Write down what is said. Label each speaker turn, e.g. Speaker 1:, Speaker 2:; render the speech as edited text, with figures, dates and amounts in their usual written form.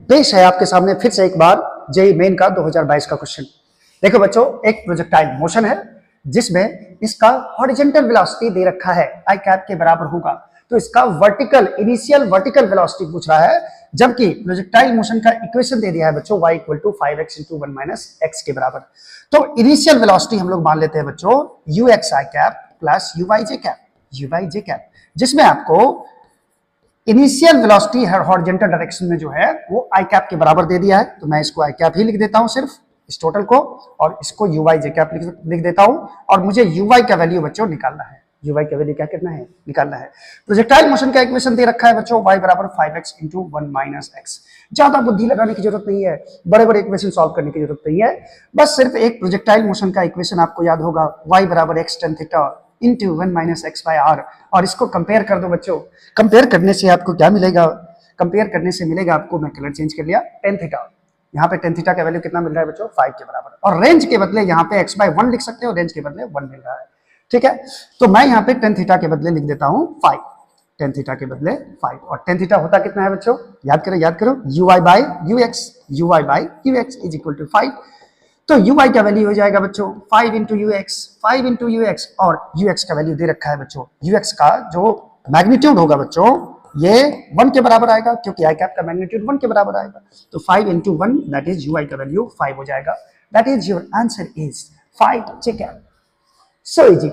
Speaker 1: पेश है आपके सामने फिर से एक बार जेईई मेन का 2022 का क्वेश्चन। देखो बच्चों, एक प्रोजेक्टाइल मोशन है जिसमें इसका हॉरिजॉन्टल वेलोसिटी दे रखा है आई कैप के बराबर होगा, तो इसका वर्टिकल इनिशियल वर्टिकल वेलोसिटी पूछ रहा है, जबकि प्रोजेक्टाइल मोशन का इक्वेशन दे दिया है बच्चों y equal to 5x into 1 - x के बराबर। तो इनिशियल वेलोसिटी हम लोग मान लेते हैं बच्चों ux i cap plus uy j cap, जिसमें आपको इनिशियल वेलोसिटी हॉरिजॉन्टल डायरेक्शन में जो है वो आई कैप के बराबर दे दिया है, तो मैं इसको आई कैप ही लिख देता हूं सिर्फ इस टोटल को, और इसको ui j कैप लिख देता हूं। और मुझे ui का वैल्यू बच्चों निकालना है, ui का वैल्यू क्या करना है, निकालना है। प्रोजेक्टाइल मोशन का इक्वेशन दे रखा है बच्चों y बराबर 5x इंटू 1 - x। ज्यादा बुद्धि लगाने की जरूरत नहीं है, बड़े बड़े इक्वेशन सॉल्व करने की जरूरत नहीं है, बस सिर्फ एक प्रोजेक्टाइल मोशन का इक्वेशन आपको याद होगा y बराबर x tan theta into 1 - x by r, और इसको कंपेयर कर दो बच्चों। कंपेयर करने से आपको क्या मिलेगा, कंपेयर करने से मिलेगा आपको, मैं कलर चेंज कर लिया, tan थीटा। यहाँ पे tan थीटा का वैल्यू कितना मिल रहा है बच्चों, 5 के बराबर, और रेंज के बदले यहाँ पे x बाय 1 लिख सकते हो, रेंज के बदले 1 मिल रहा है। ठीक है, तो मैं यहाँ पे tan थीटा के बदले लिख देता हूँ 5, tan थीटा के बदले 5, और tan थीटा होता कितना है बच्चों, याद करो ui by ux is equal to 5। तो ui का वैल्यू हो जाएगा बच्चों 5 इंटू ux, और ux का वैल्यू दे रखा है बच्चों, ux का जो मैग्नीट्यूड होगा बच्चों ये 1 के बराबर आएगा, क्योंकि आई कैप का मैग्नीट्यूड 1 के बराबर आएगा, तो 5 इंटू 1 दैट इज ui का वैल्यू 5 हो जाएगा। That is your answer is 5 j cap. So easy.